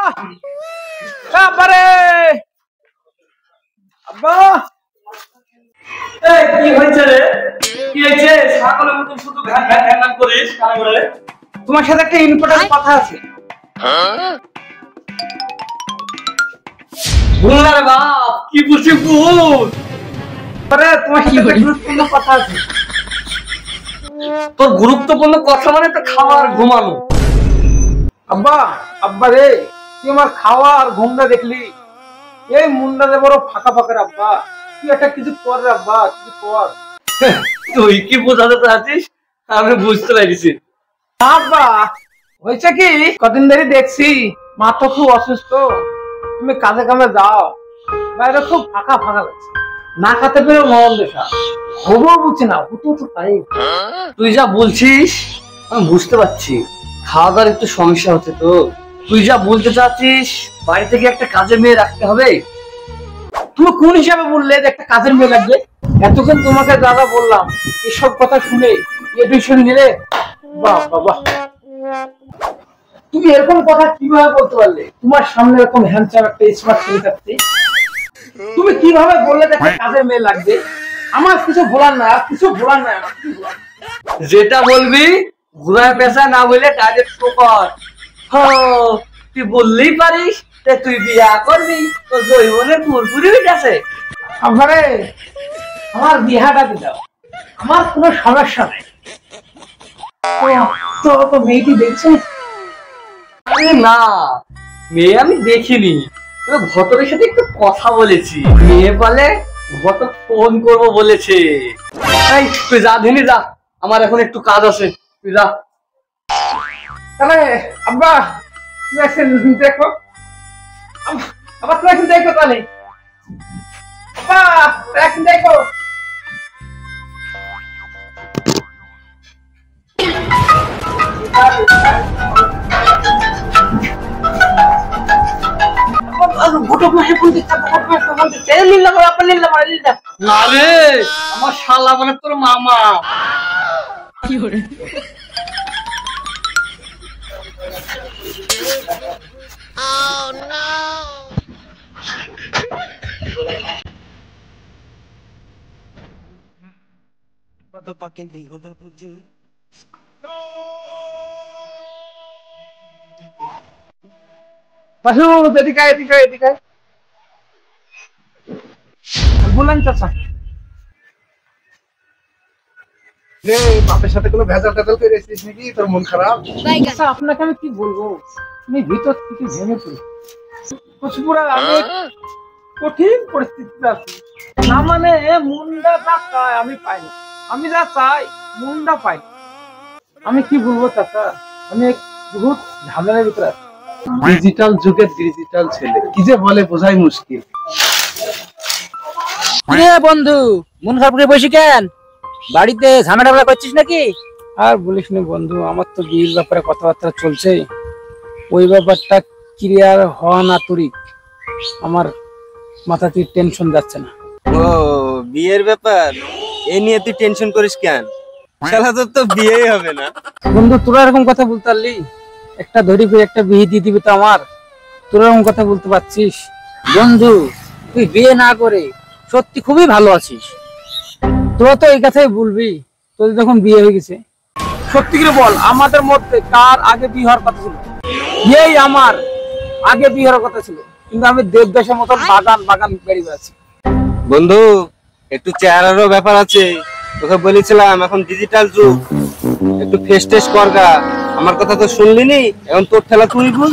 আব্বা রে আব্বা এই কি হয়েছে রে কি হয়েছে ছাগলের মতো শুধু ঘ্যান ঘ্যান ঘ্যান করিস কানে করে তোমার সাথে একটা ইম্পর্টেন্ট কথা আছে বল রে বাপ কি বুঝি বল আরে তোমার সাথে একটা গুরুত্বপূর্ণ কথা আছে তোর গুরুত্বপূর্ণ কথা মানে তো খাওয়া আর ঘুমানো আব্বা আব্বা রে তুই আমার খাওয়া আর ঘুমটা দেখলি এই মুন্ডাতে বড় ফাঁকা ফাঁকা আব্বা তুই একটা কিছু কর রে আব্বা কিছু কর তুই কি বোঝাতে চাচ্ছিস আমি বুঝতে পারছি আব্বা হয়েছে কি কদিন ধরে দেখছি মা তো খুব অসুস্থ তুমি কাজে কামে যাও বাইরে খুব ফাঁকা ফাঁকা লাগছে না খাতে পেরে মরণ দেখা হবো বুঝছি না হুতো তো তাই তুই যা বলছিস আমি বুঝতে পারছি খাওয়া দাওয়ার একটু সমস্যা হচ্ছে তো তুই যা বলতে চাচ্ছিস বাড়ি থেকে একটা কাজের মেয়ে রাখতে হবে তুমি কোন হিসাবে বললে যে একটা কাজের মেয়ে লাগবে এতক্ষণ তোমাকে দাদা বললাম এসব কথা শুনে এডুকেশন নিলে বাহ বাবা তুমি এরকম কথা কিভাবে বলতে পারলে তোমার সামনে এরকম হ্যান্ডসাম একটা স্মার্ট ছেলে থাকতে তুমি কিভাবে বললে যে একটা কাজের মেয়ে লাগবে আমার কিছু বলার না কিছু বলার না আমার কিছু বলার যেটা বলবি ঘুরায় পেশা না বলে ডাইরেক্ট শো কর তুই বললেই পারিস তুই বিয়া করবি তোর জৈবনের পুরপুরি হয়ে গেছে আমারে আমার বিহাটা দিদাও আমার কোনো সমস্যা নেই তো তো মেয়েটি দেখছিস আরে না মেয়ে আমি দেখিনি ভটরের সাথে একটু কথা বলেছি মেয়ে বলে ভটর ফোন করবো বলেছে তুই যা ধেনি যা আমার এখন একটু কাজ আছে তুই যা তাহলে আব্বা তুমি এখন দেখো আবার তুমি এখন দেখো তাহলে আব্বা এখন দেখো আমার শালা মানে তোর মামা কি করে বললেন চাচা বাপের সাথে কোনো ভেজাল টেজাল করে এসেছিস নাকি তোর মন খারাপ আপনাকে আমি কি বলবো তুমি ভিতর থেকে ভেঙে পড়ি পুরা আমি কঠিন পরিস্থিতিতে আছি না মানে মুন্ডা যা চাই আমি পাই না আমি যা চাই মুন্ডা পাই আমি কি বলবো চাচা আমি বহুত ঝামেলার ভিতরে আছি ডিজিটাল যুগের ডিজিটাল ছেলে কি যে বলে বোঝাই মুশকিল বন্ধু মন খারাপ করে বসি কেন বাড়িতে ঝামেলা করছিস নাকি আর বলিস না বন্ধু আমার তো বিয়ের ব্যাপারে কথাবার্তা চলছে ওই ব্যাপারটা ক্লিয়ার হওয়া না তুরি আমার মাথাতে টেনশন যাচ্ছে না ও বিয়ের ব্যাপার এ নিয়ে তুই টেনশন করিস কেন শালা তোর তো বিয়েই হবে না বন্ধু তোরা এরকম কথা বলতে পারলি একটা ধরি করে একটা বিয়ে দিয়ে দিবি তো আমার তোরা এরকম কথা বলতে পারছিস বন্ধু তুই বিয়ে না করে সত্যি খুবই ভালো আছিস তোরা তো এই কথাই বলবি তোর যখন বিয়ে হয়ে গেছে সত্যি করে বল আমাদের মধ্যে কার আগে বিয়ে হওয়ার কথা ছিল এই আমার আগে বিয়ে হওয়ার কথা ছিল কিন্তু আমি দেবদাসের মতন বাগান বাগান বেরিয়ে আছি বন্ধু একটু চেহারারও ব্যাপার আছে তোকে বলেছিলাম এখন ডিজিটাল যুগ একটু ফেস টেস্ট করগা আমার কথা তো শুনলি নি এখন তোর ঠেলা তুই বল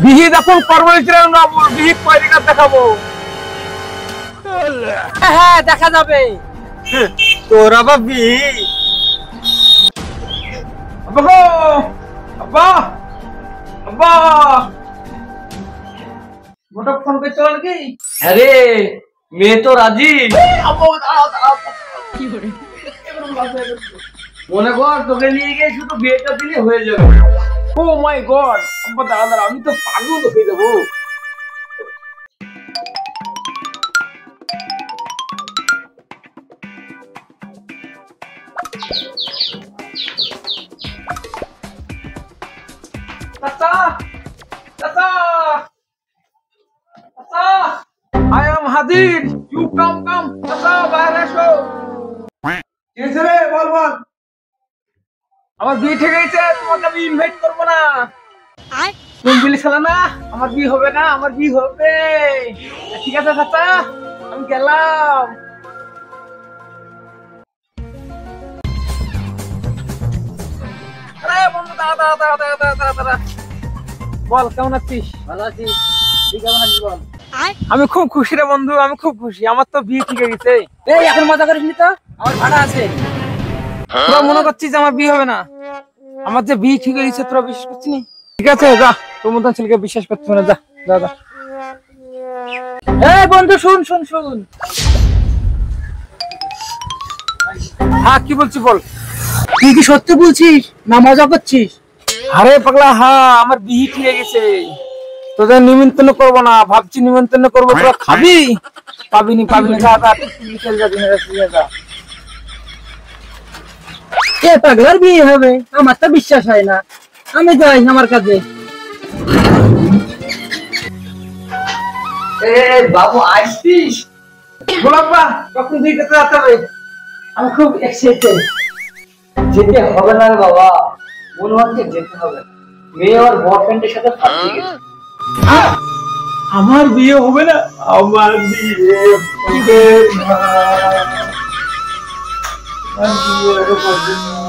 বিয়ে যখন করবো না বিয়ে কয়দিন দেখাবো হ্যাঁ দেখা যাবে তোর আবার বিয়ে আব্বা আব্বা আব্বা মোটা ফোন করে চল নাকি হ্যাঁ রে মেয়ে তো রাজি মনে কর তোকে নিয়ে গিয়ে শুধু বিয়েটা দিলে হয়ে যাবে ও মাই গড আব্বা দাদা আমি তো পাগল হয়ে যাবো চাচা চাচা আলাউদ্দিন, ইউ কাম কাম, চাচা বাইরে এসো। কি হয়েছে রে, বল বল। আমার বিয়ে ঠিক হয়েছে, তোমাকে আমি ইনভাইট করবো না। তুমি বলেছিলে না আমার বিয়ে হবে না, আমার বিয়ে হবে। ঠিক আছে চাচা, আমি গেলাম। আরে বন্ধু দাঁড়া দাঁড়া দাঁড়া দাঁড়া দাঁড়া দাঁড়া দাঁড়া। বল কেমন আছিস? ভালো আছিস? তুই কেমন আছিস বল? আমি খুব খুশি রে বন্ধু, আমি খুব খুশি, আমার তো বিয়ে ঠিক হয়ে গেছে। এই এখন মজা করিসনি তো, আমার ভাড়া আছে। তোরা মনে করছিস যে আমার বিয়ে হবে না? আমার যে বিয়ে ঠিক হয়ে গেছে তোরা বিশ্বাস করছিস? ঠিক আছে যা, তোর মতন ছেলেকে বিশ্বাস করতে হবে না, যা যা যা। এই বন্ধু শুন শুন শুন। হ্যাঁ কি বলছিস বল। তুই কি সত্যি বলছিস না মজা করছিস? আরে পাগলা, হ্যাঁ আমার বিয়ে ঠিক হয়ে গেছে। তোদের নিমন্ত্রণ করবো না, ভাবছি নিমন্ত্রণ করবো, তোরা খাবি? পাবিনি পাবিনি, যা যা তুই চল যা, দিনের রাতে যা। এ পাগলার বিয়ে হবে, আমার তো বিশ্বাস হয় না। আমি যাই আমার কাজে। এ বাবু আসছিস? গোলাপ্পা কখন বিয়ে করতে যেতে হবে? আমি খুব এক্সাইটেড। যেতে হবে না রে বাবা, মনে হচ্ছে যেতে হবে। মেয়ে আর বয়ফ্রেন্ডের সাথে ফাঁসি গেছে। আমার বিয়ে হবে না, আমার বিয়ে হবে না, আমার বিয়ে হবে না।